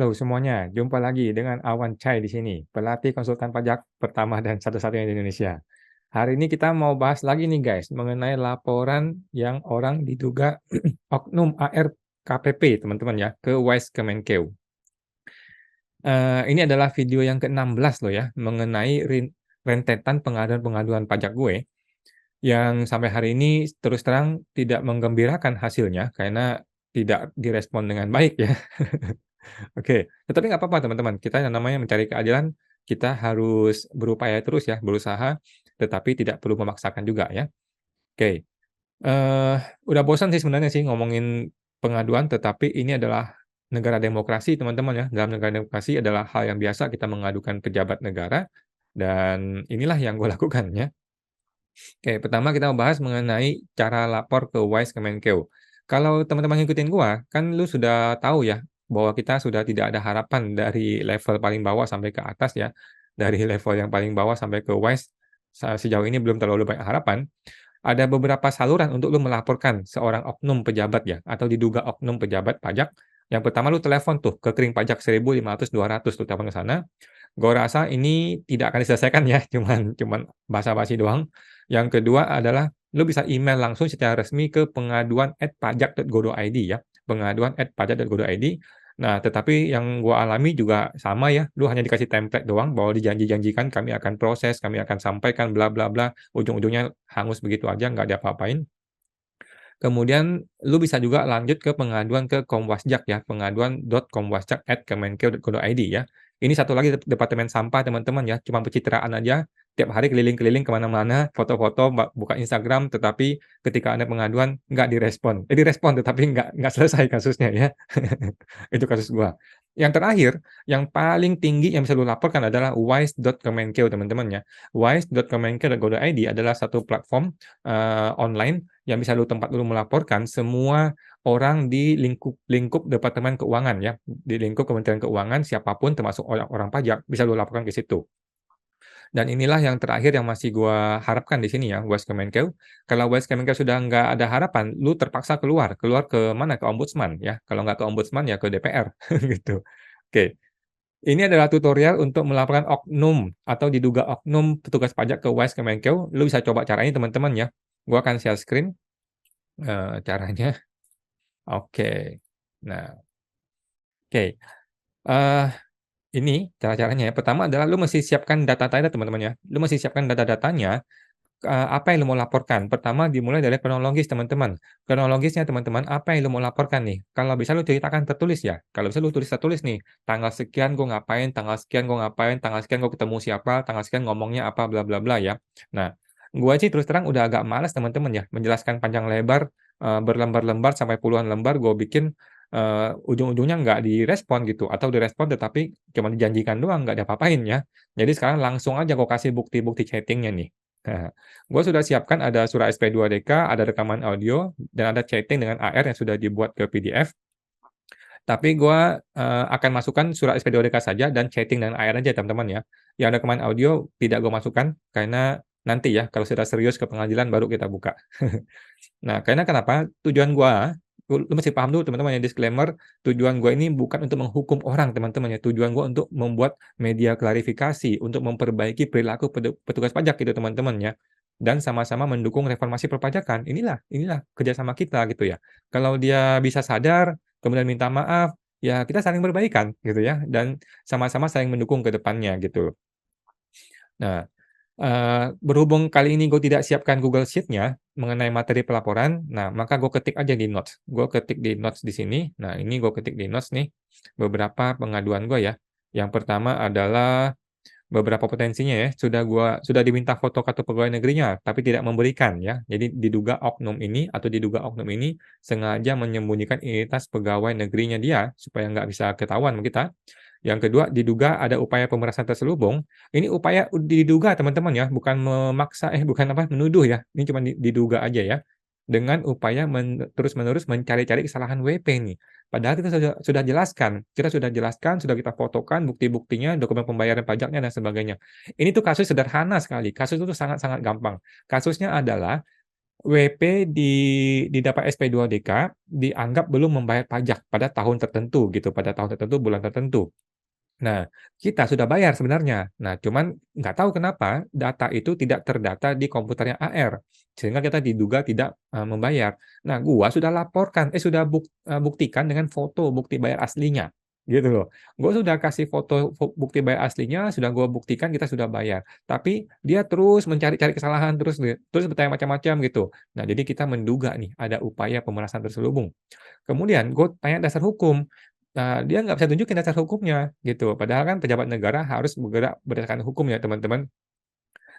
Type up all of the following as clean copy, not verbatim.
Halo semuanya, jumpa lagi dengan Awan Chai di sini, pelatih konsultan pajak pertama dan satu-satunya di Indonesia. Hari ini kita mau bahas lagi nih guys, mengenai laporan yang orang diduga oknum AR KPP teman-teman ya, ke Wise Kemenkeu. Ini adalah video yang ke-16 loh ya, mengenai rentetan pengaduan-pengaduan pajak gue, yang sampai hari ini terus terang tidak menggembirakan hasilnya, karena tidak direspon dengan baik ya. Oke, tetapi nggak apa-apa teman-teman, kita yang namanya mencari keadilan, kita harus berupaya terus ya, berusaha, tetapi tidak perlu memaksakan juga ya. Oke, udah bosan sih sebenarnya sih ngomongin pengaduan, tetapi ini adalah negara demokrasi teman-teman ya. Dalam negara demokrasi adalah hal yang biasa kita mengadukan pejabat negara, dan inilah yang gue lakukan ya. Oke, pertama kita membahas mengenai cara lapor ke Wise Kemenkeu. Kalau teman-teman ngikutin gua, kan lu sudah tahu ya, bahwa kita sudah tidak ada harapan dari level paling bawah sampai ke atas ya. Dari level yang paling bawah sampai ke Wise, sejauh ini belum terlalu banyak harapan. Ada beberapa saluran untuk lu melaporkan seorang oknum pejabat ya, atau diduga oknum pejabat pajak. Yang pertama lu telepon tuh ke Kering Pajak 1.500-200 tuh telepon ke sana. Gua rasa ini tidak akan diselesaikan ya, cuman cuman basa-basi doang. Yang kedua adalah lu bisa email langsung secara resmi ke pengaduan@pajak.go.id ya, pengaduan@pajak.go.id. Nah, tetapi yang gua alami juga sama ya, lu hanya dikasih template doang bahwa dijanji-janjikan kami akan proses, kami akan sampaikan bla bla bla, ujung-ujungnya hangus begitu aja nggak diapa-apain. Kemudian lu bisa juga lanjut ke pengaduan ke Komwasjak ya, pengaduan.komwasjak@kemenkeu.go.id ya. Ini satu lagi departemen sampah teman-teman ya, cuma pencitraan aja, tiap hari keliling-keliling ke mana-mana, foto-foto, buka Instagram, tetapi ketika ada pengaduan nggak direspon. Direspon tetapi nggak selesai kasusnya ya. Itu kasus gua. Yang terakhir, yang paling tinggi yang bisa lu laporkan adalah wise.kemenkeu teman-teman ya. Wise.kemenkeu.go.id adalah satu platform online yang bisa tempat lu melaporkan semua orang di lingkup Departemen Keuangan ya, di lingkup Kementerian Keuangan, siapapun termasuk orang pajak bisa lu laporkan ke situ. Dan inilah yang terakhir yang masih gua harapkan di sini ya, Wise Kemenkeu. Kalau Wise Kemenkeu sudah nggak ada harapan, lu terpaksa keluar ke mana? Ke ombudsman ya, kalau nggak ke ombudsman ya ke DPR gitu. Oke, ini adalah tutorial untuk melaporkan oknum atau diduga oknum petugas pajak ke Wise Kemenkeu. Lu bisa coba caranya teman-teman ya. Gua akan share screen, caranya. Oke. Nah, oke, ini cara-caranya ya. Pertama adalah lu mesti siapkan data-data teman-teman ya. Lu mesti siapkan data-datanya, apa yang lu mau laporkan. Pertama dimulai dari kronologis teman-teman. Kronologisnya teman-teman, apa yang lu mau laporkan nih. Kalau bisa lu ceritakan tertulis ya. Kalau bisa lu tulis tertulis nih, tanggal sekian gua ngapain, tanggal sekian gua ngapain, tanggal sekian gua ketemu siapa, tanggal sekian ngomongnya apa, bla bla bla ya. Nah, gua sih terus terang udah agak malas teman-teman ya, menjelaskan panjang lebar, berlembar-lembar sampai puluhan lembar gua bikin, ujung-ujungnya nggak direspon gitu, atau direspon tetapi cuma dijanjikan doang, nggak diapa-apain ya. Jadi sekarang langsung aja gua kasih bukti-bukti chatting-nya nih. Nah, gua sudah siapkan ada surat SP2DK, ada rekaman audio, dan ada chatting dengan AR yang sudah dibuat ke PDF. Tapi gua, akan masukkan surat SP2DK saja dan chatting dengan AR aja teman-teman ya. Yang rekaman audio tidak gua masukkan, karena nanti ya kalau sudah serius ke pengadilan baru kita buka. Nah, karena kenapa? Tujuan gua, lu mesti paham dulu teman-teman ya, disclaimer, tujuan gua ini bukan untuk menghukum orang teman-teman ya, tujuan gua untuk membuat media klarifikasi, untuk memperbaiki perilaku petugas pajak gitu teman-teman ya. Dan sama-sama mendukung reformasi perpajakan. Inilah inilah kerjasama kita gitu ya. Kalau dia bisa sadar, kemudian minta maaf, ya kita saling berbaikan gitu ya, dan sama-sama saling mendukung ke depannya gitu. Nah, berhubung kali ini gue tidak siapkan Google Sheet-nya mengenai materi pelaporan, nah maka gue ketik aja di notes. Gue ketik di notes di sini. Nah, ini gue ketik di notes nih beberapa pengaduan gue ya. Yang pertama adalah beberapa potensinya ya, sudah diminta foto kartu pegawai negerinya, tapi tidak memberikan ya. Jadi diduga oknum ini atau diduga oknum ini sengaja menyembunyikan identitas pegawai negerinya dia supaya nggak bisa ketahuan sama kita. Yang kedua, diduga ada upaya pemerasan terselubung. Ini upaya diduga teman-teman ya, bukan memaksa, bukan apa, menuduh ya. Ini cuma diduga aja ya. Dengan upaya terus-menerus mencari-cari kesalahan WP nih. Padahal kita sudah jelaskan, sudah kita fotokan bukti-buktinya, dokumen pembayaran pajaknya dan sebagainya. Ini tuh kasus sederhana sekali, kasus itu sangat-sangat gampang. Kasusnya adalah WP didapat SP2DK dianggap belum membayar pajak pada tahun tertentu gitu, pada tahun tertentu, bulan tertentu. Nah, kita sudah bayar sebenarnya. Nah, cuman nggak tahu kenapa data itu tidak terdata di komputernya AR, sehingga kita diduga tidak, membayar. Nah, gua sudah laporkan sudah buktikan dengan foto bukti bayar aslinya, gitu loh. Gua sudah kasih foto bukti bayar aslinya, sudah gua buktikan kita sudah bayar. Tapi dia terus mencari-cari kesalahan, terus bertanya macam-macam gitu. Nah, jadi kita menduga nih ada upaya pemerasan terselubung. Kemudian gue tanya dasar hukum, dia nggak bisa tunjukin dasar hukumnya, gitu. Padahal kan pejabat negara harus bergerak berdasarkan hukum ya, teman-teman.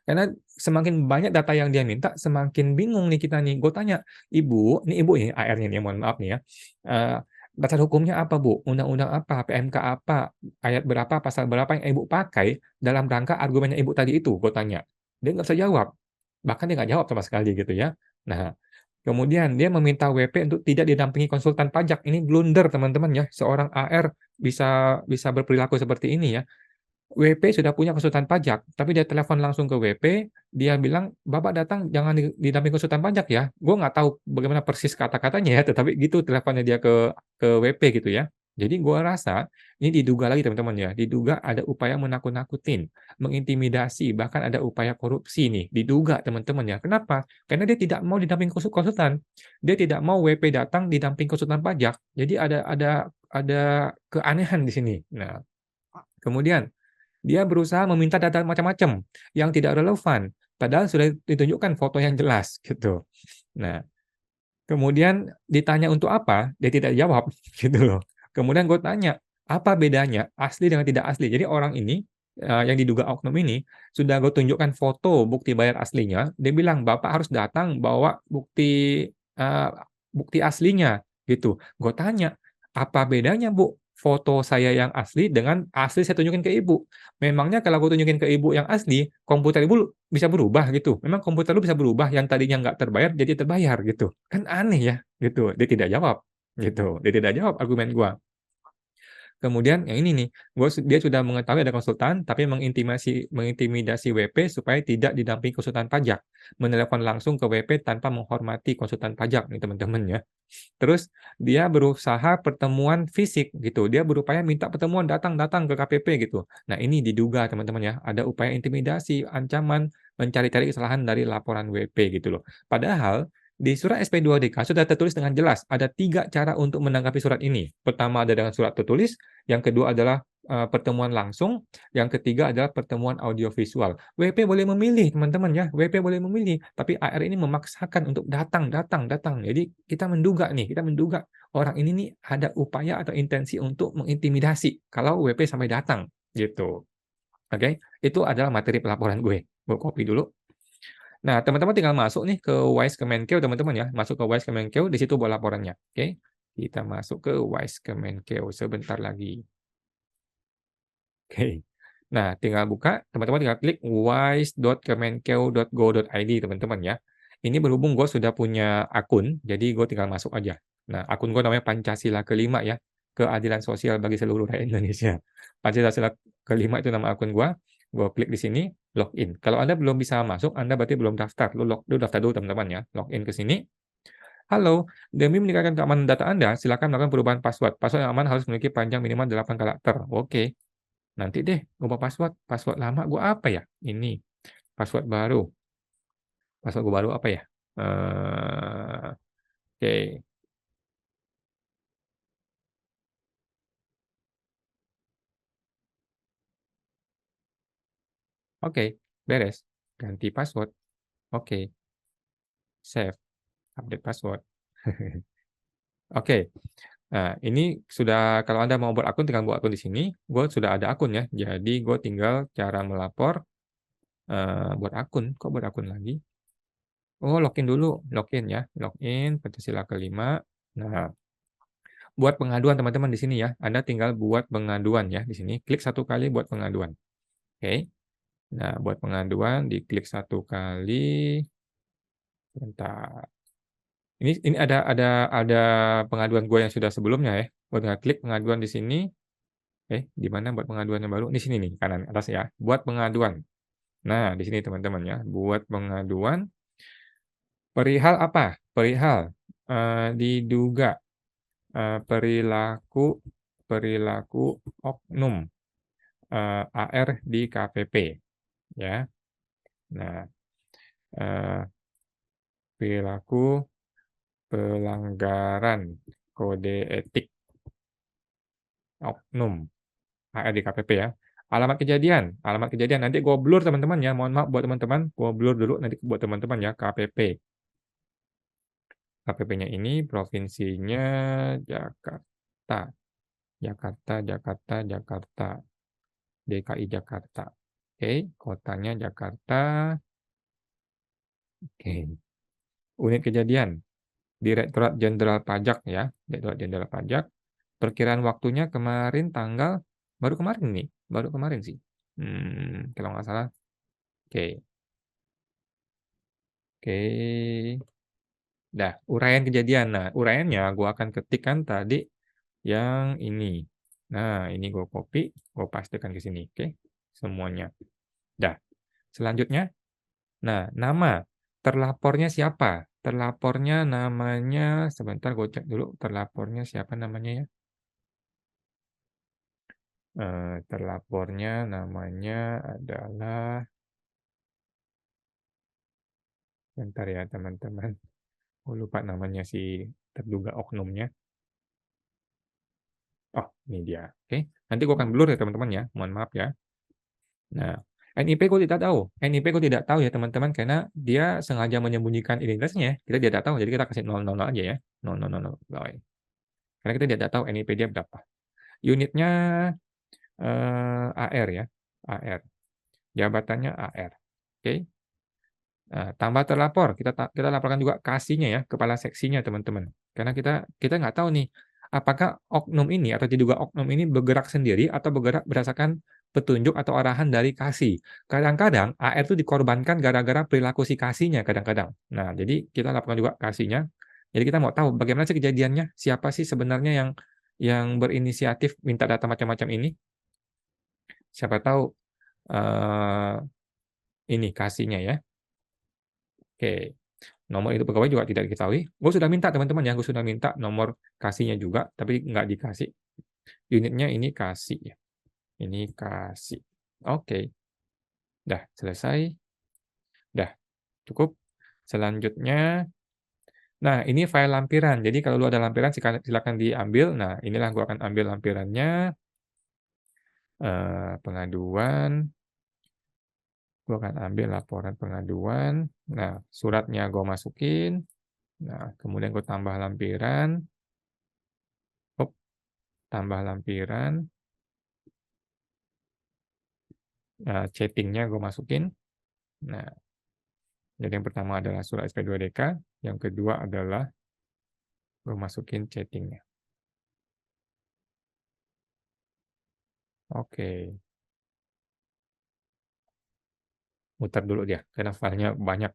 Karena semakin banyak data yang dia minta, semakin bingung nih kita nih. Gue tanya, "Ibu," ini ibu ini AR-nya nih, mohon maaf nih ya, eee, "dasar hukumnya apa, Bu? Undang-undang apa? PMK apa? Ayat berapa, pasal berapa yang Ibu pakai dalam rangka argumennya Ibu tadi itu?" Gue tanya. Dia nggak bisa jawab, bahkan dia nggak jawab sama sekali gitu ya. Nah, kemudian dia meminta WP untuk tidak didampingi konsultan pajak. Ini blunder teman-teman ya, seorang AR bisa bisa berperilaku seperti ini ya. WP sudah punya konsultan pajak, tapi dia telepon langsung ke WP, dia bilang, "Bapak datang jangan didampingi konsultan pajak ya." Gue nggak tahu bagaimana persis kata-katanya ya, tetapi gitu teleponnya dia ke WP gitu ya. Jadi gue rasa ini diduga lagi teman-teman ya, diduga ada upaya menakut-nakutin, mengintimidasi, bahkan ada upaya korupsi nih, diduga teman-teman ya. Kenapa? Karena dia tidak mau didampingi konsultan. Dia tidak mau WP datang didampingi konsultan pajak. Jadi ada keanehan di sini. Nah, kemudian dia berusaha meminta data macam-macam yang tidak relevan, padahal sudah ditunjukkan foto yang jelas gitu. Nah, kemudian ditanya untuk apa, dia tidak jawab gitu loh. Kemudian gue tanya, "Apa bedanya asli dengan tidak asli?" Jadi orang ini, yang diduga oknum ini, sudah gue tunjukkan foto bukti bayar aslinya, dia bilang, "Bapak harus datang bawa eee, bukti aslinya," gitu. Gue tanya, "Apa bedanya Bu, foto saya yang asli dengan asli saya tunjukin ke Ibu? Memangnya kalau aku tunjukin ke Ibu yang asli, komputer Ibu bisa berubah gitu? Memang komputer lu bisa berubah yang tadinya nggak terbayar jadi terbayar gitu. Kan aneh ya, gitu. Dia tidak jawab, gitu. Dia tidak jawab argumen gua. Kemudian yang ini nih, dia sudah mengetahui ada konsultan, tapi mengintimidasi WP supaya tidak didampingi konsultan pajak. Menelepon langsung ke WP tanpa menghormati konsultan pajak nih teman-teman ya. Terus dia berusaha pertemuan fisik gitu, dia berupaya minta pertemuan, "Datang datang ke KPP," gitu. Nah ini diduga teman-teman ya, ada upaya intimidasi, ancaman, mencari-cari kesalahan dari laporan WP gitu loh. Padahal di surat SP2DK sudah tertulis dengan jelas, ada 3 cara untuk menanggapi surat ini. Pertama ada dengan surat tertulis, yang kedua adalah, pertemuan langsung, yang ketiga adalah pertemuan audiovisual. WP boleh memilih teman-teman ya, WP boleh memilih, tapi AR ini memaksakan untuk datang datang datang. Jadi kita menduga orang ini nih ada upaya atau intensi untuk mengintimidasi kalau WP sampai datang, gitu. Oke, itu adalah materi pelaporan gue. Gue copy dulu. Nah, teman-teman tinggal masuk nih ke Wise Kemenkeu teman-teman ya, masuk ke Wise Kemenkeu, di situ buat laporannya, oke. Kita masuk ke Wise Kemenkeu sebentar lagi, oke. Nah, tinggal buka, teman-teman tinggal klik wise.kemenkeu.go.id teman-teman ya. Ini berhubung gue sudah punya akun, jadi gue tinggal masuk aja. Nah, akun gue namanya Pancasila Kelima ya, Keadilan Sosial bagi seluruh rakyat Indonesia. Pancasila Kelima itu nama akun gue klik di sini, login. Kalau Anda belum bisa masuk, Anda berarti belum daftar. Lu daftar dulu teman-teman ya, login ke sini. Halo, demi meningkatkan keamanan data Anda, silakan melakukan perubahan password. Password yang aman harus memiliki panjang minimal 8 karakter. Oke. Nanti deh ubah password. Password lama gua apa ya? Ini, password baru. Password gua baru apa ya? Oke. Oke, beres. Ganti password. Oke, save, update password. Oke. Nah, ini sudah kalau Anda mau buat akun tinggal buat akun di sini. Gue sudah ada akun ya. Jadi gue tinggal cara melapor, buat akun. Kok buat akun lagi? Oh, login dulu, login ya, login Pancasila Kelima. Nah, buat pengaduan teman-teman di sini ya, Anda tinggal buat pengaduan ya di sini, klik satu kali buat pengaduan. Oke. Nah, buat pengaduan diklik satu kali, sebentar. Ini ada pengaduan gue yang sudah sebelumnya ya. Gue tinggal klik pengaduan di sini. Di mana buat pengaduan yang baru? Di sini nih, kanan atas ya. Buat pengaduan. Nah, di sini teman-teman ya, buat pengaduan. Perihal apa? Perihal, diduga, perilaku perilaku oknum, AR di KPP, ya. Nah, eee, perilaku pelanggaran kode etik oknum, AR di KPP ya. Alamat kejadian nanti gua blur teman-teman ya, mohon maaf buat teman-teman, gua blur dulu nanti buat teman-teman ya, KPP. KPP-nya ini provinsinya Jakarta. Jakarta, DKI Jakarta. Oke, kotanya Jakarta. Oke. Unit kejadian, Direktorat Jenderal Pajak ya, Direktorat Jenderal Pajak. Perkiraan waktunya baru kemarin nih, baru kemarin sih. Kalau nggak salah. Oke. Oke. Dah, uraian kejadian. Nah, uraiannya gua akan ketikkan tadi yang ini. Nah, ini gua copy, gua pastekan ke sini, oke? Semuanya. Dah. Selanjutnya, nah, nama terlapornya siapa? Terlapornya namanya, sebentar gue cek dulu terlapornya siapa namanya ya. Terlapornya namanya adalah, bentar ya teman-teman. Gue lupa namanya si terduga oknumnya. Oh, ini dia. Oke, nanti gue akan blur ya teman-teman ya. Mohon maaf ya. Nah, NIP gue tidak tahu. NIP gue tidak tahu ya teman-teman karena dia sengaja menyembunyikan identitasnya. Kita tidak tahu, jadi kita kasih 000 aja ya. 000. Karena kita tidak tahu NIP dia berapa. Unitnya AR ya, AR. Jabatannya AR. Oke. Nah, tambah terlapor, kita laporkan juga kasihnya ya, kepala seksinya teman-teman. Karena kita nggak tahu nih, apakah oknum ini atau diduga oknum ini bergerak sendiri atau bergerak berdasarkan petunjuk atau arahan dari kasih. Kadang-kadang AR itu dikorbankan gara-gara perilaku si kasihnya kadang-kadang. Nah, jadi kita laporkan juga kasihnya. Jadi kita mau tahu bagaimana sih kejadiannya, siapa sih sebenarnya yang berinisiatif minta data macam-macam ini. Siapa tahu ini kasihnya ya. Oke. Nomor itu pegawai juga tidak diketahui. Gue sudah minta teman-teman ya, gue sudah minta nomor kasihnya juga, tapi nggak dikasih. Unitnya ini kasih ya. Ini kasih. Oke. Dah selesai. Dah cukup. Selanjutnya, nah ini file lampiran. Jadi kalau lu ada lampiran silakan diambil. Nah inilah gue akan ambil lampirannya. Pengaduan. Gue akan ambil laporan pengaduan. Nah suratnya gue masukin. Nah kemudian gue tambah lampiran. Tambah lampiran. Chatting-nya gue masukin. Nah, jadi yang pertama adalah surat SP2DK, yang kedua adalah gue masukin chatting-nya. Oke. Mutar dulu dia, karena filenya banyak.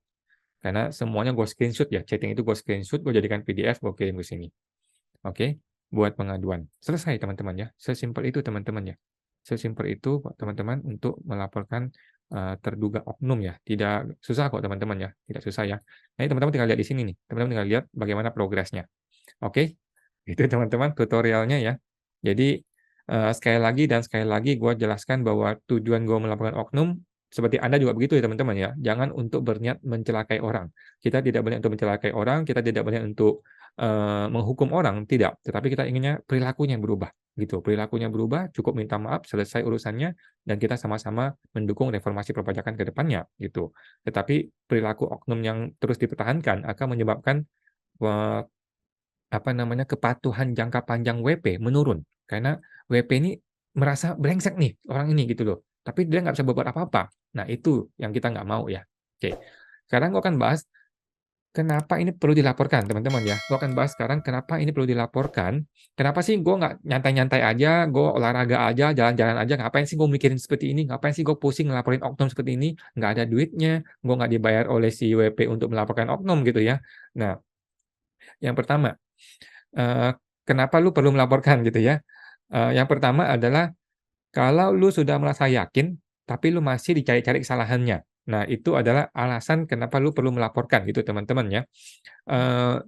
Karena semuanya gue screenshot ya, chatting itu gue screenshot, gue jadikan PDF, gue kirim ke sini. Oke, buat pengaduan. Selesai teman-teman ya, sesimpel itu teman-teman ya. Sesimpel itu teman-teman untuk melaporkan terduga oknum ya. Tidak susah kok teman-teman ya, tidak susah ya. Nah ini teman-teman tinggal lihat di sini nih, teman-teman tinggal lihat bagaimana progresnya. Oke, itu teman-teman tutorialnya ya. Jadi sekali lagi gue jelaskan bahwa tujuan gue melaporkan oknum seperti Anda juga begitu ya teman-teman ya. Jangan untuk berniat mencelakai orang. Kita tidak berniat untuk mencelakai orang, kita tidak berniat untuk menghukum orang, tidak. Tetapi kita inginnya perilakunya berubah gitu. Perilakunya berubah, cukup minta maaf, selesai urusannya, dan kita sama-sama mendukung reformasi perpajakan ke depannya gitu. Tetapi perilaku oknum yang terus dipertahankan akan menyebabkan kepatuhan jangka panjang WP menurun. Karena WP ini merasa brengsek nih orang ini gitu loh. Tapi dia nggak bisa berbuat apa-apa. Nah itu yang kita nggak mau ya. Oke. Sekarang gue akan bahas kenapa ini perlu dilaporkan teman-teman ya. Gue akan bahas sekarang kenapa ini perlu dilaporkan. Kenapa sih gue nggak nyantai-nyantai aja, gue olahraga aja, jalan-jalan aja. Ngapain sih gue mikirin seperti ini? Ngapain sih gue pusing ngelaporin oknum seperti ini? Nggak ada duitnya, gue nggak dibayar oleh si WP untuk melaporkan oknum gitu ya. Nah, yang pertama, kenapa lu perlu melaporkan gitu ya? Yang pertama adalah kalau lu sudah merasa yakin, tapi lu masih dicari-cari kesalahannya. Nah, itu adalah alasan kenapa lu perlu melaporkan gitu, teman-teman ya. Eee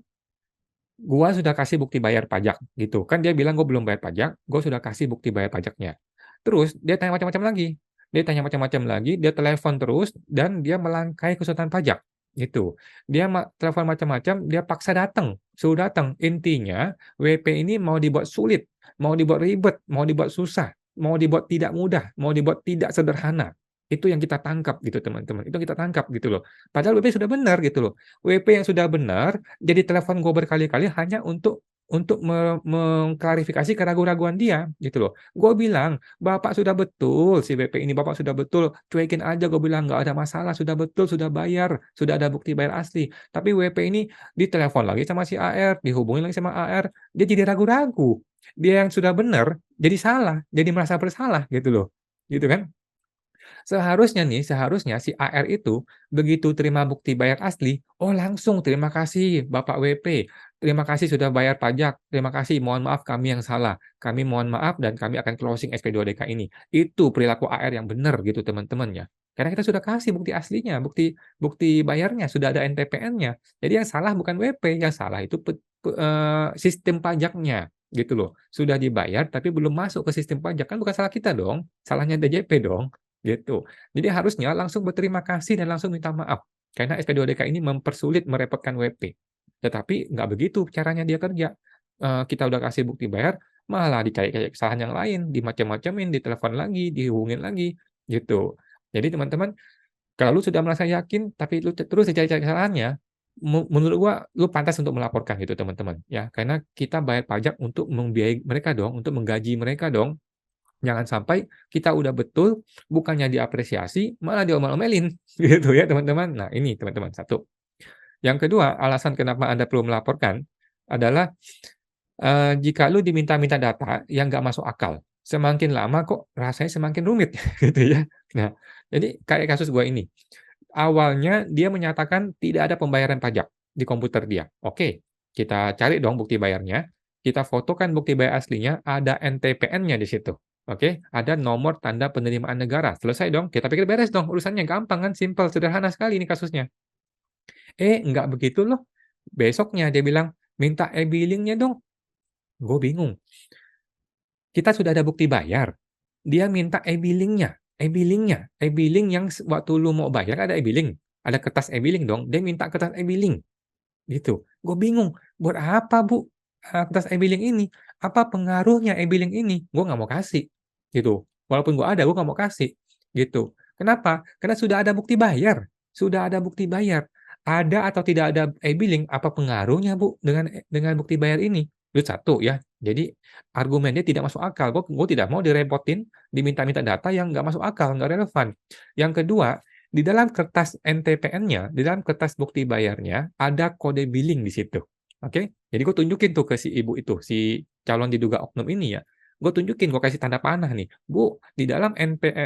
Gua sudah kasih bukti bayar pajak, gitu. Kan dia bilang, "Gua belum bayar pajak, gua sudah kasih bukti bayar pajaknya." Terus dia tanya macam-macam lagi. Dia tanya macam-macam lagi, dia telepon terus, dan dia melangkai kesulitan pajak, gitu. Dia telepon macam-macam, dia paksa datang, suruh datang. Intinya, WP ini mau dibuat sulit, mau dibuat ribet, mau dibuat susah, mau dibuat tidak mudah, mau dibuat tidak sederhana. Itu yang kita tangkap gitu, teman-teman. Itu yang kita tangkap gitu loh. Padahal WP sudah benar gitu loh. WP yang sudah benar jadi telepon gue berkali-kali hanya untuk mengklarifikasi keraguan-raguan dia, gitu loh. Gue bilang, "Bapak sudah betul si BP ini, Bapak sudah betul, cuekin aja," gue bilang, "nggak ada masalah, sudah betul, sudah bayar, sudah ada bukti bayar asli." Tapi WP ini ditelepon lagi sama si AR, dihubungin lagi sama AR, dia jadi ragu-ragu. Dia yang sudah benar, jadi salah, jadi merasa bersalah, gitu loh. Gitu kan. Seharusnya si AR itu begitu terima bukti bayar asli, oh langsung, "Terima kasih Bapak WP, terima kasih sudah bayar pajak, terima kasih, mohon maaf kami yang salah, kami mohon maaf dan kami akan closing SP2DK ini." Itu perilaku AR yang benar gitu teman-teman ya. Karena kita sudah kasih bukti aslinya, bukti bukti bayarnya, sudah ada NTPN-nya. Jadi yang salah bukan WP, yang salah itu sistem pajaknya, gitu loh. Sudah dibayar tapi belum masuk ke sistem pajak, kan bukan salah kita dong, salahnya DJP dong. Gitu. Jadi harusnya langsung berterima kasih dan langsung minta maaf, karena SP2DK ini mempersulit, merepotkan WP. Tetapi nggak begitu caranya dia kerja. Kita udah kasih bukti bayar, malah dicari-cari kesalahan yang lain, dimacem-macemin, ditelepon lagi, dihubungin lagi, gitu. Jadi teman-teman, kalau lu sudah merasa yakin, tapi lu terus dicari-cari kesalahannya, menurut gua lu pantas untuk melaporkan gitu teman-teman, ya. Karena kita bayar pajak untuk membiayai mereka dong, untuk menggaji mereka dong. Jangan sampai kita udah betul, bukannya diapresiasi, malah diomel-omelin, gitu ya teman-teman. Nah ini teman-teman, satu. Yang kedua, alasan kenapa Anda perlu melaporkan adalah, jika lu diminta-minta data yang nggak masuk akal, semakin lama kok rasanya semakin rumit, gitu ya. Nah, jadi kayak kasus gua ini, awalnya dia menyatakan tidak ada pembayaran pajak di komputer dia. Oke, kita cari dong bukti bayarnya, kita fotokan bukti bayar aslinya, ada NTPN-nya di situ. Oke, ada nomor tanda penerimaan negara. Selesai dong, kita pikir beres dong urusannya, gampang kan, simpel, sederhana sekali ini kasusnya. Enggak begitu loh. Besoknya dia bilang, "Minta e-billing-nya dong." Gue bingung. Kita sudah ada bukti bayar, dia minta e-billing yang waktu lu mau bayar ada e-billing, ada kertas e-billing dong, dia minta kertas e-billing, gitu. Gue bingung, buat apa Bu, kertas e-billing ini? Apa pengaruhnya e-billing ini? Gue nggak mau kasih, gitu. Walaupun gue ada, gue nggak mau kasih, gitu. Kenapa? Karena sudah ada bukti bayar, sudah ada bukti bayar. Ada atau tidak ada e-billing, apa pengaruhnya Bu dengan bukti bayar ini? Itu satu ya. Jadi argumennya tidak masuk akal, gue tidak mau direpotin, diminta-minta data yang nggak masuk akal, nggak relevan. Yang kedua, di dalam kertas NTPN-nya, di dalam kertas bukti bayarnya, ada kode billing di situ, oke. Jadi gue tunjukin tuh ke si ibu itu, si calon diduga oknum ini ya, gue tunjukin, gue kasih tanda panah nih, "Bu, di dalam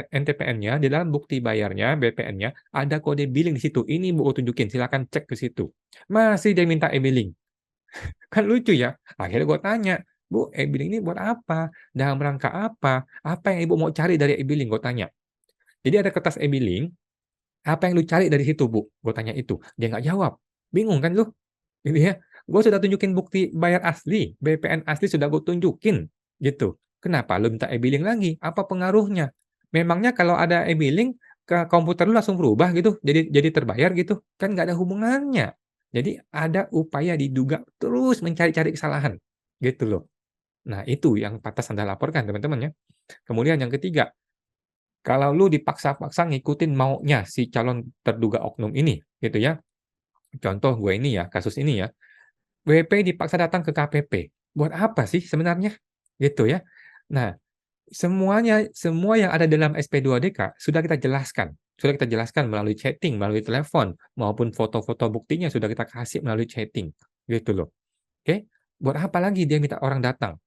NTPN-nya, di dalam bukti bayarnya, BPN-nya, ada kode billing di situ, ini Bu, gue tunjukin, silakan cek ke situ." Masih dia minta e-billing. Kan lucu ya? Akhirnya gue tanya, "Bu, e-billing ini buat apa? Dalam rangka apa? Apa yang Ibu mau cari dari e-billing?" Gue tanya. Jadi ada kertas e-billing, "Apa yang lu cari dari situ, Bu?" Gue tanya itu. Dia nggak jawab. Bingung kan lu? Gitu ya. Gue sudah tunjukin bukti bayar asli, BPN asli sudah gue tunjukin, gitu. Kenapa lu minta e-billing lagi? Apa pengaruhnya? Memangnya kalau ada e-billing, ke komputer lu langsung berubah gitu, jadi terbayar gitu? Kan nggak ada hubungannya. Jadi ada upaya diduga terus mencari-cari kesalahan, gitu loh. Nah itu yang pantas Anda laporkan teman-teman ya. Kemudian yang ketiga, kalau lu dipaksa-paksa ngikutin maunya si calon terduga oknum ini, gitu ya. Contoh gue ini ya, kasus ini ya, WP dipaksa datang ke KPP. Buat apa sih sebenarnya? Gitu ya. Nah, semua yang ada dalam SP2DK sudah kita jelaskan melalui chatting, melalui telepon, maupun foto-foto buktinya sudah kita kasih melalui chatting, gitu loh. Oke, buat apa lagi dia minta orang datang?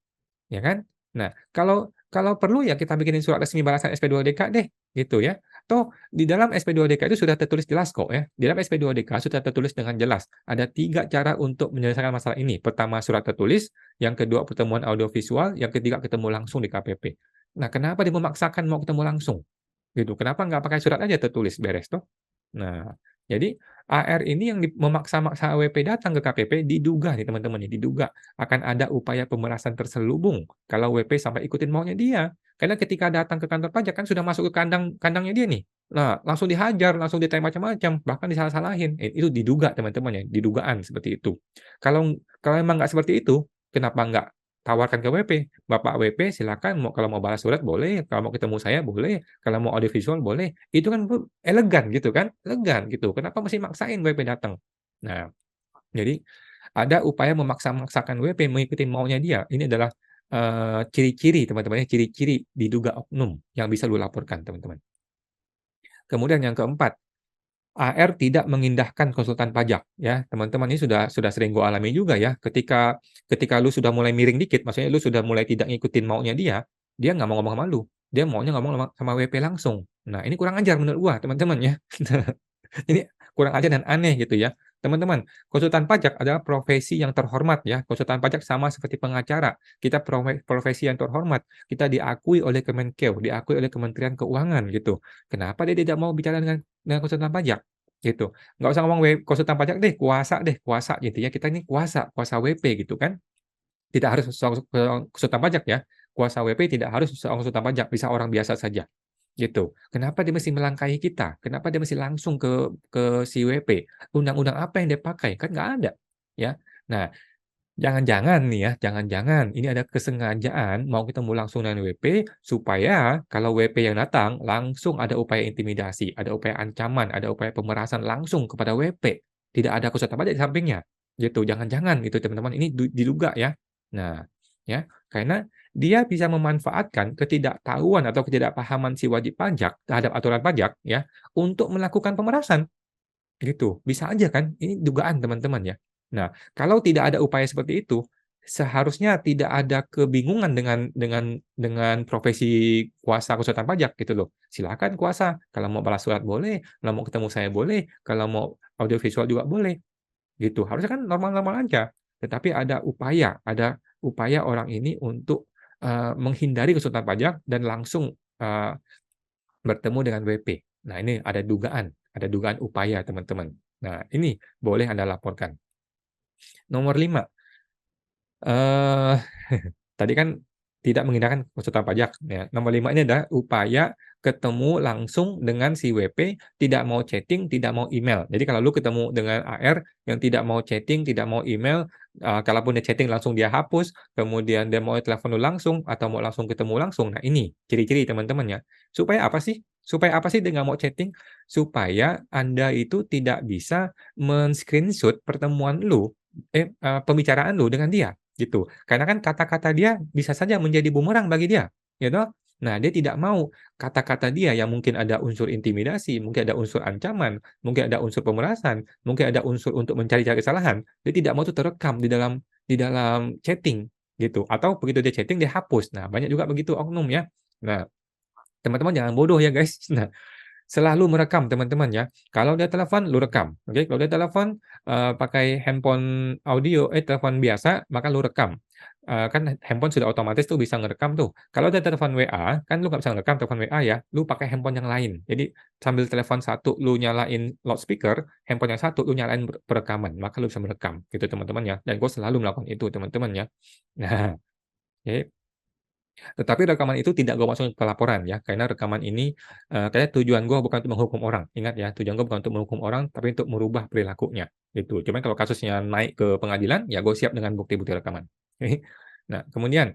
Ya kan? Nah, kalau kalau perlu ya kita bikinin surat resmi balasan SP2DK deh, gitu ya. Toh di dalam SP2DK itu sudah tertulis jelas kok ya. Di dalam SP2DK sudah tertulis dengan jelas, ada 3 cara untuk menyelesaikan masalah ini. Pertama surat tertulis, yang kedua pertemuan audiovisual, yang ketiga ketemu langsung di KPP. Nah, kenapa dia memaksakan mau ketemu langsung? Gitu. Kenapa nggak pakai surat aja tertulis, beres toh? Nah, jadi AR ini yang memaksa-maksa AWP datang ke KPP diduga nih teman-teman nih, diduga akan ada upaya pemerasan terselubung kalau WP sampai ikutin maunya dia. Karena ketika datang ke kantor pajak kan sudah masuk ke kandangnya dia nih. Nah, langsung dihajar, langsung ditanya macam-macam, bahkan disalah-salahin. Itu diduga teman-teman ya, didugaan seperti itu. Kalau kalau emang nggak seperti itu, kenapa nggak tawarkan ke WP? Bapak WP silakan kalau mau balas surat boleh, kalau mau ketemu saya boleh, kalau mau audio visual boleh. Itu kan elegan gitu kan, elegan gitu. Kenapa mesti maksain WP datang? Nah, jadi ada upaya memaksa-maksakan WP mengikuti maunya dia. Ini adalah, ciri-ciri teman-teman ya, ciri-ciri diduga oknum yang bisa lu laporkan teman-teman. Kemudian yang keempat, AR tidak mengindahkan konsultan pajak ya, teman-teman ini sudah sering gue alami juga ya, ketika ketika lu sudah mulai miring dikit, maksudnya lu sudah mulai tidak ngikutin maunya dia nggak mau ngomong sama lu, dia maunya ngomong sama WP langsung. Nah, ini kurang ajar menurut gua, teman-teman ya. Ini kurang ajar dan aneh gitu ya. Teman-teman, konsultan pajak adalah profesi yang terhormat ya. Konsultan pajak sama seperti pengacara. Kita profesi yang terhormat. Kita diakui oleh Kemenkeu, diakui oleh Kementerian Keuangan gitu. Kenapa dia tidak mau bicara dengan konsultan pajak? Gitu. Nggak usah ngomong konsultan pajak deh, kuasa gitu ya. Kita ini kuasa, kuasa WP gitu kan. Tidak harus seorang konsultan pajak ya. Kuasa WP tidak harus seorang konsultan pajak, bisa orang biasa saja. Gitu. Kenapa dia mesti melangkahi kita? Kenapa dia mesti langsung ke si WP? Undang-undang apa yang dia pakai? Kan nggak ada, ya. Nah, jangan-jangan nih ya, jangan-jangan ini ada kesengajaan mau ketemu langsung dengan WP supaya kalau WP yang datang langsung ada upaya intimidasi, ada upaya ancaman, ada upaya pemerasan langsung kepada WP. Tidak ada kesulitan pajak di sampingnya, gitu. Jangan-jangan gitu teman-teman, ini diduga ya. Nah, ya, karena dia bisa memanfaatkan ketidaktahuan atau ketidakpahaman si wajib pajak terhadap aturan pajak ya, untuk melakukan pemerasan. Gitu, bisa aja kan, ini dugaan teman-teman ya. Nah, kalau tidak ada upaya seperti itu, seharusnya tidak ada kebingungan dengan profesi kuasa konsultan pajak gitu loh. Silakan kuasa, kalau mau balas surat boleh, kalau mau ketemu saya boleh, kalau mau audio visual juga boleh, gitu. Harusnya kan normal-normal aja. Tetapi ada upaya orang ini untuk, menghindari konsultan pajak dan langsung, bertemu dengan WP. Nah, ini ada dugaan upaya, teman-teman. Nah, ini boleh Anda laporkan. Nomor 5, eee, tadi kan tidak mengindahkan konsultan pajak, ya. Nomor 5 ini adalah upaya ketemu langsung dengan si WP, tidak mau chatting, tidak mau email. Jadi kalau lu ketemu dengan AR yang tidak mau chatting, tidak mau email, kalaupun dia chatting langsung dia hapus, kemudian dia mau telepon lu langsung atau mau langsung ketemu langsung. Nah, ini ciri-ciri teman-teman ya. Supaya apa sih dia nggak mau chatting? Supaya Anda itu tidak bisa men-screenshot pertemuan lu, pembicaraan lu dengan dia. Gitu. Karena kan kata-kata dia bisa saja menjadi bumerang bagi dia, ya toh? Nah, dia tidak mau kata-kata dia yang mungkin ada unsur intimidasi, mungkin ada unsur ancaman, mungkin ada unsur pemerasan, mungkin ada unsur untuk mencari-cari kesalahan, dia tidak mau itu terekam di dalam chatting, gitu. Atau begitu dia chatting, dia hapus. Nah, banyak juga begitu oknum ya. Nah, teman-teman jangan bodoh ya guys. Nah, selalu merekam teman-teman ya. Kalau dia telepon, lu rekam, oke. Kalau dia telepon, pakai handphone audio telepon biasa, maka lu rekam. Kan handphone sudah otomatis tuh bisa ngerekam tuh. Kalau dia telepon WA, kan lu nggak bisa ngerekam telepon WA ya, lu pakai handphone yang lain. Jadi sambil telepon satu lu nyalain loudspeaker, handphone yang satu lu nyalain perekaman, maka lu bisa merekam gitu teman-teman ya. Dan gue selalu melakukan itu teman-teman ya. Nah, oke. Tetapi rekaman itu tidak gue masukin ke laporan ya, karena rekaman ini, kayaknya tujuan gue bukan untuk menghukum orang. Ingat ya, tujuan gue bukan untuk menghukum orang, tapi untuk merubah perilakunya, gitu. Cuman kalau kasusnya naik ke pengadilan, ya gue siap dengan bukti-bukti rekaman. Nah, kemudian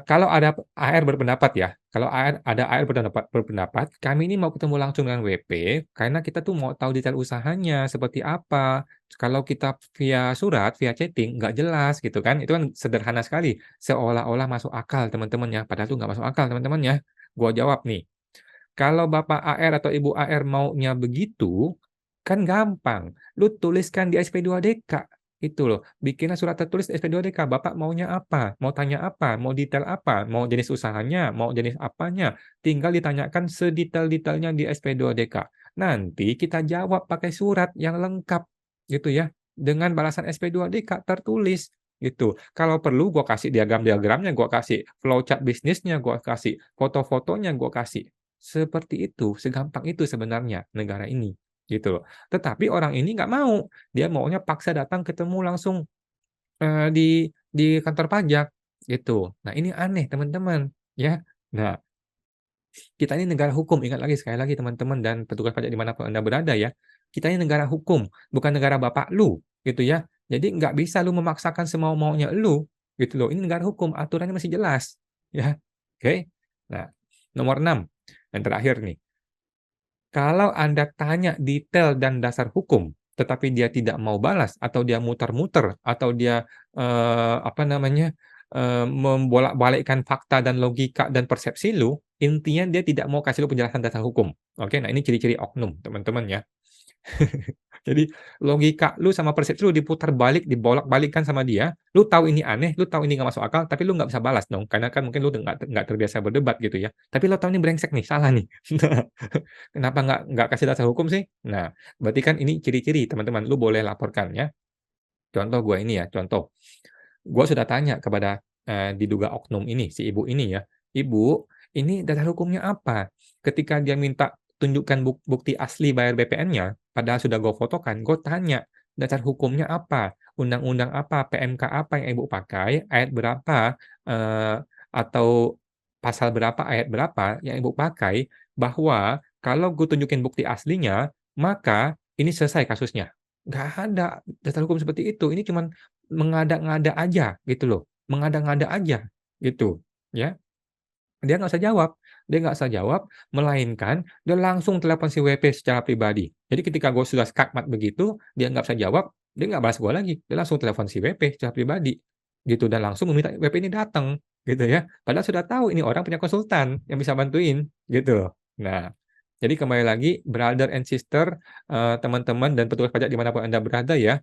kalau ada AR berpendapat ya, kalau AR berpendapat, "Kami ini mau ketemu langsung dengan WP, karena kita tuh mau tahu detail usahanya seperti apa. Kalau kita via surat, via chatting, nggak jelas," gitu kan. Itu kan sederhana sekali, seolah-olah masuk akal teman-teman ya, padahal itu nggak masuk akal teman-teman ya. Gua jawab nih, kalau Bapak AR atau Ibu AR maunya begitu, kan gampang. Lu tuliskan di SP2DK, itu loh. Bikinlah surat tertulis di SP2DK, Bapak maunya apa, mau tanya apa, mau detail apa, mau jenis usahanya, mau jenis apanya, tinggal ditanyakan sedetail-detailnya di SP2DK. Nanti kita jawab pakai surat yang lengkap, gitu ya, dengan balasan SP2DK tertulis, gitu. Kalau perlu gua kasih diagram-diagramnya, gua kasih flowchart bisnisnya, gua kasih foto-fotonya, gua kasih. Seperti itu, segampang itu sebenarnya negara ini, gitu loh. Tetapi orang ini nggak mau, dia maunya paksa datang ketemu langsung, di kantor pajak, gitu. Nah ini aneh teman-teman, ya. Nah, kita ini negara hukum, ingat lagi sekali lagi teman-teman dan petugas pajak di mana pun Anda berada ya, kita ini negara hukum, bukan negara bapak lu, gitu ya. Jadi nggak bisa lu memaksakan semau-maunya lu, gitu loh. Ini negara hukum, aturannya masih jelas, ya. Oke? Nah, nomor 6, yang terakhir nih. Kalau Anda tanya detail dan dasar hukum, tetapi dia tidak mau balas, atau dia muter-muter, atau dia, apa namanya, membolak-balikkan fakta dan logika dan persepsi lu, intinya dia tidak mau kasih lu penjelasan dasar hukum. Oke, nah ini ciri-ciri oknum, teman-teman ya. Jadi logika lu sama persepsi lu diputar balik, dibolak-balikkan sama dia, lu tahu ini aneh, lu tahu ini nggak masuk akal, tapi lu nggak bisa balas dong, karena kan mungkin lu nggak terbiasa berdebat gitu ya. Tapi lu tahu ini brengsek nih, salah nih. Nah, kenapa nggak kasih dasar hukum sih? Nah, berarti kan ini ciri-ciri teman-teman, lu boleh laporkan ya. Contoh gue ini ya, contoh. Gue sudah tanya kepada, diduga oknum ini, si ibu ini ya, "Ibu, ini dasar hukumnya apa?" Ketika dia minta tunjukkan bukti asli bayar BPN-nya, padahal sudah gue fotokan, gue tanya, "Dasar hukumnya apa? Undang-undang apa? PMK apa yang Ibu pakai? Ayat berapa, eee, atau pasal berapa, ayat berapa yang Ibu pakai, bahwa kalau gue tunjukin bukti aslinya, maka ini selesai kasusnya." Nggak ada dasar hukum seperti itu, ini cuman mengada-ngada aja gitu loh, mengada-ngada aja gitu, ya. Dia nggak usah jawab, dia nggak usah jawab, melainkan dia langsung telepon si WP secara pribadi. Jadi ketika gue sudah skakmat begitu, dia nggak usah jawab, dia nggak balas gue lagi, dia langsung telepon si WP secara pribadi, gitu, dan langsung meminta WP ini datang, gitu ya. Padahal sudah tahu ini orang punya konsultan yang bisa bantuin, gitu loh. Nah, jadi kembali lagi brother and sister, teman-teman dan petugas pajak dimanapun Anda berada ya,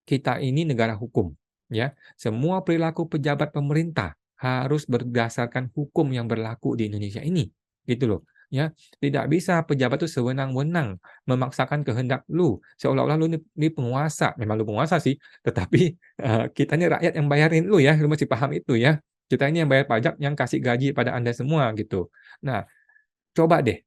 kita ini negara hukum, ya. Semua perilaku pejabat pemerintah harus berdasarkan hukum yang berlaku di Indonesia ini, gitu loh, ya. Tidak bisa pejabat itu sewenang-wenang memaksakan kehendak lu, seolah-olah lu ini penguasa. Memang lu penguasa sih, tetapi, kita ini rakyat yang bayarin lu ya, lu mesti paham itu ya. Kita ini yang bayar pajak, yang kasih gaji pada Anda semua, gitu. Nah, coba deh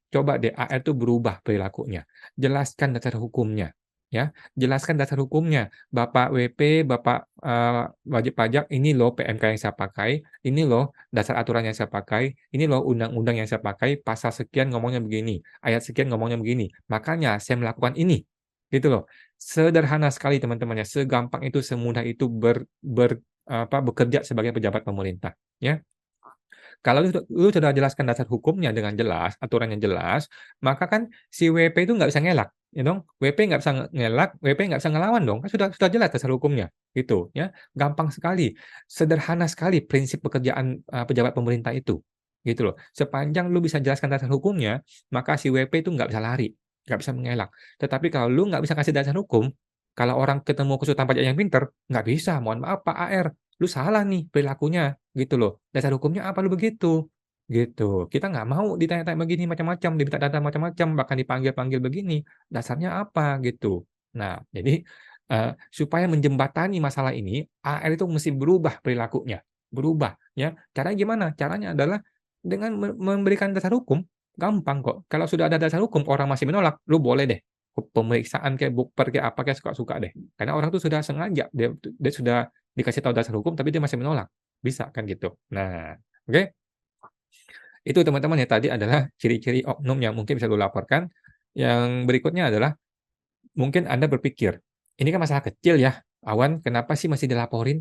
AR tuh berubah perilakunya. Jelaskan dasar hukumnya, ya. Jelaskan dasar hukumnya. Bapak WP, Bapak, wajib pajak, ini loh PMK yang saya pakai, ini loh dasar aturan yang saya pakai, ini loh undang-undang yang saya pakai, pasal sekian ngomongnya begini, ayat sekian ngomongnya begini, makanya saya melakukan ini, gitu loh. Sederhana sekali teman-teman ya, segampang itu, semudah itu bekerja sebagai pejabat pemerintah, ya. Kalau lu sudah jelaskan dasar hukumnya dengan jelas, aturannya jelas, maka kan si WP itu nggak bisa ngelak, ya dong. WP nggak bisa ngelak, WP nggak bisa ngelawan dong, kan sudah jelas dasar hukumnya, gitu ya. Gampang sekali, sederhana sekali prinsip pekerjaan, pejabat pemerintah itu, gitu loh. Sepanjang lu bisa jelaskan dasar hukumnya, maka si WP itu nggak bisa lari, nggak bisa mengelak. Tetapi kalau lu nggak bisa kasih dasar hukum, kalau orang ketemu konsultan pajak yang pinter, nggak bisa, "Mohon maaf Pak AR, lu salah nih perilakunya." Gitu loh. "Dasar hukumnya apa lu begitu?" Gitu. Kita nggak mau ditanya-tanya begini macam-macam, diminta data macam-macam, bahkan dipanggil-panggil begini, "Dasarnya apa?" Gitu. Nah, jadi, supaya menjembatani masalah ini, AR itu mesti berubah perilakunya, berubah ya. Caranya gimana? Caranya adalah dengan memberikan dasar hukum, gampang kok. Kalau sudah ada dasar hukum, orang masih menolak, lu boleh deh, pemeriksaan kayak bukper kayak apa kayak suka-suka deh. Karena orang tuh sudah sengaja, dia sudah dikasih tahu dasar hukum, tapi dia masih menolak. Bisa kan gitu. Nah, oke, itu teman-teman ya tadi adalah ciri-ciri oknum yang mungkin bisa lu laporkan. Yang berikutnya adalah mungkin Anda berpikir, "Ini kan masalah kecil ya, Awan, kenapa sih masih dilaporin?"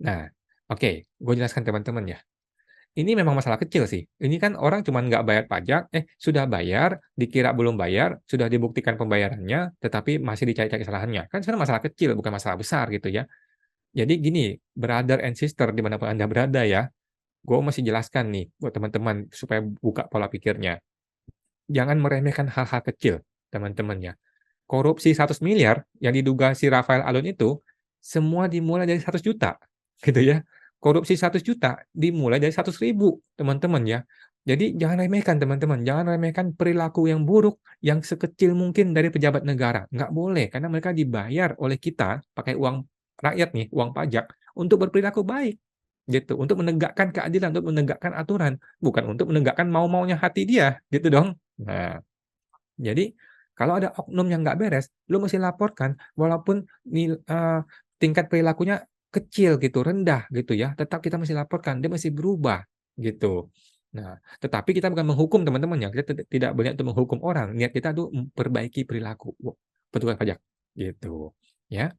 Nah, oke, gue jelaskan teman-teman ya. Ini memang masalah kecil sih. Ini kan orang cuman nggak bayar pajak, sudah bayar, dikira belum bayar, sudah dibuktikan pembayarannya, tetapi masih dicari-cari kesalahannya. Kan sebenarnya masalah kecil, bukan masalah besar gitu ya. Jadi gini, brother and sister dimanapun Anda berada ya, gue masih jelaskan nih buat teman-teman supaya buka pola pikirnya. Jangan meremehkan hal-hal kecil, teman-teman ya. Korupsi 100 miliar yang diduga si Rafael Alun itu, semua dimulai dari 100 juta, gitu ya. Korupsi 100 juta dimulai dari 100 ribu, teman-teman ya. Jadi jangan remehkan teman-teman, jangan remehkan perilaku yang buruk yang sekecil mungkin dari pejabat negara. Nggak boleh, karena mereka dibayar oleh kita pakai uang rakyat nih, uang pajak, untuk berperilaku baik. gitu, untuk menegakkan keadilan, untuk menegakkan aturan, bukan untuk menegakkan mau-maunya hati dia, gitu dong. Nah, jadi kalau ada oknum yang nggak beres, lu mesti laporkan walaupun tingkat perilakunya kecil gitu, rendah gitu ya, tetap kita mesti laporkan, dia mesti berubah, gitu. Nah, tetapi kita bukan menghukum teman-teman ya, kita tidak berniat untuk menghukum orang, niat kita tuh memperbaiki perilaku petugas pajak, gitu, ya.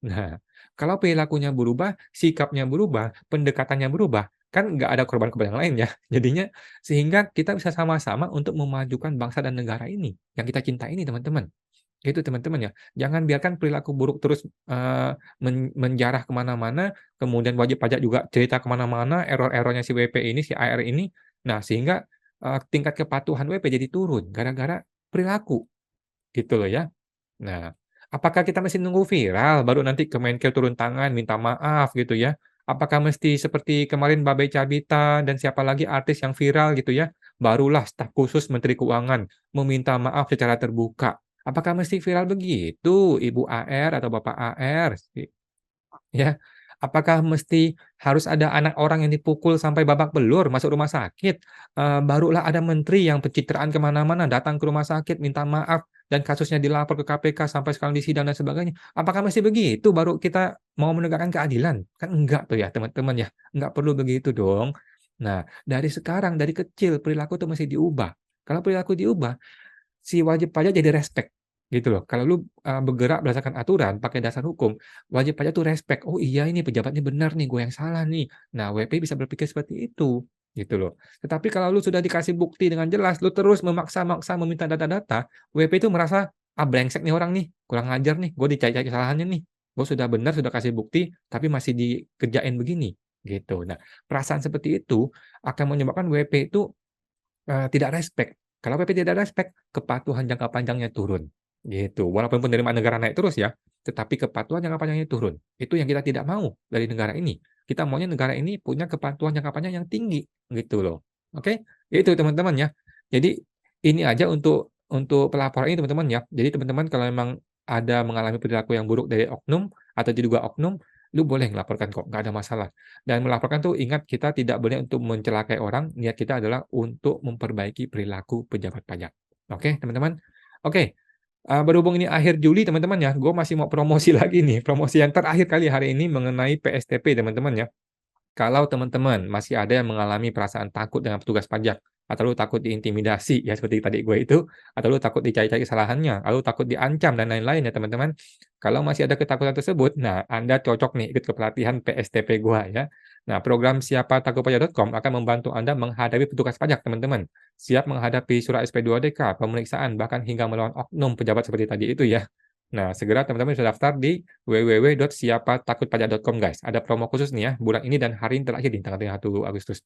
Nah, kalau perilakunya berubah, sikapnya berubah, pendekatannya berubah, kan nggak ada korban-korban yang lain ya. Jadinya sehingga kita bisa sama-sama untuk memajukan bangsa dan negara ini, yang kita cintai ini teman-teman. Itu teman-teman ya. Jangan biarkan perilaku buruk terus, menjarah ke mana-mana, kemudian wajib pajak juga cerita ke mana-mana, error-error-nya si WP ini, si AR ini. Nah, sehingga, tingkat kepatuhan WP jadi turun gara-gara perilaku, gitu loh ya. Nah, apakah kita mesti nunggu viral baru nanti Kemenkeu turun tangan minta maaf gitu ya? Apakah mesti seperti kemarin Babe Cabita dan siapa lagi artis yang viral gitu ya, barulah staf khusus Menteri Keuangan meminta maaf secara terbuka? Apakah mesti viral begitu Ibu AR atau Bapak AR? Ya, apakah mesti harus ada anak orang yang dipukul sampai babak belur masuk rumah sakit, barulah ada menteri yang pencitraan ke mana-mana, datang ke rumah sakit minta maaf dan kasusnya dilapor ke KPK sampai sekarang disidang dan sebagainya. Apakah mesti begitu baru kita mau menegakkan keadilan? Kan enggak tuh ya teman-teman ya, enggak perlu begitu dong. Nah, dari sekarang, dari kecil perilaku tuh mesti diubah. Kalau perilaku diubah, si wajib pajak jadi respect, gitu loh. Kalau lu, bergerak berdasarkan aturan, pakai dasar hukum, wajib pajak tuh respect, "Oh iya ini pejabatnya benar nih, gue yang salah nih." Nah, WP bisa berpikir seperti itu, gitu loh. Tetapi kalau lu sudah dikasih bukti dengan jelas, lu terus memaksa-maksa meminta data-data, WP itu merasa, "Ah, brengsek nih orang nih, kurang ajar nih, gue dicari-cari kesalahannya nih. Gue sudah benar, sudah kasih bukti, tapi masih dikerjain begini." Gitu. Nah, perasaan seperti itu akan menyebabkan WP itu tidak respect. Kalau PP tidak respect, kepatuhan jangka panjangnya turun, gitu. Walaupun penerimaan negara naik terus ya, tetapi kepatuhan jangka panjangnya turun. Itu yang kita tidak mau dari negara ini. Kita maunya negara ini punya kepatuhan jangka panjang yang tinggi, gitu loh. Oke? Itu teman-teman ya. Jadi ini aja untuk pelaporan ini teman-teman ya. Jadi teman-teman kalau memang ada mengalami perilaku yang buruk dari oknum atau diduga oknum, lu boleh melaporkan kok, nggak ada masalah. Dan melaporkan tuh ingat kita tidak boleh untuk mencelakai orang, niat kita adalah untuk memperbaiki perilaku pejabat pajak. Oke, teman-teman? Oke, berhubung ini akhir Juli teman-teman ya, gue masih mau promosi lagi nih, promosi yang terakhir kali hari ini mengenai PSTP teman-teman ya. Kalau teman-teman masih ada yang mengalami perasaan takut dengan petugas pajak, atau lu takut diintimidasi ya seperti tadi gue itu, atau lu takut dicari-cari kesalahannya, lalu takut diancam dan lain-lain ya teman-teman. Kalau masih ada ketakutan tersebut, nah Anda cocok nih ikut ke pelatihan PSTP gua ya. Nah, program siapatakutpajak.com akan membantu Anda menghadapi petugas pajak teman-teman. Siap menghadapi surat SP2DK, pemeriksaan, bahkan hingga melawan oknum pejabat seperti tadi itu ya. Nah, segera teman-teman bisa daftar di www.siapatakutpajak.com guys. Ada promo khusus nih ya, bulan ini dan hari ini terakhir di tanggal 31 Agustus.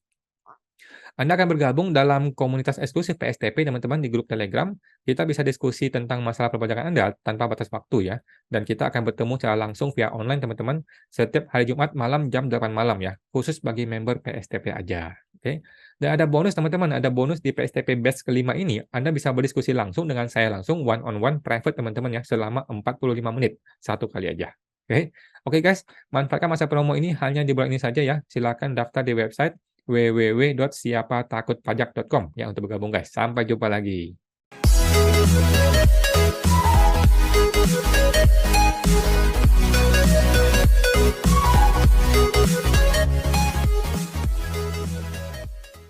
Anda akan bergabung dalam komunitas eksklusif PSTP teman-teman di grup Telegram. Kita bisa diskusi tentang masalah perpajakan Anda tanpa batas waktu ya. Dan kita akan bertemu secara langsung via online teman-teman setiap hari Jumat malam jam 8 malam ya. Khusus bagi member PSTP aja. Oke. Dan ada bonus teman-teman, ada bonus di PSTP batch kelima ini. Anda bisa berdiskusi langsung dengan saya langsung one on one private teman-teman ya selama 45 menit. Satu kali aja. Oke. Oke guys, manfaatkan masa promo ini hanya di bulan ini saja ya. Silakan daftar di website www.siapatakutpajak.com ya untuk bergabung guys. Sampai jumpa lagi.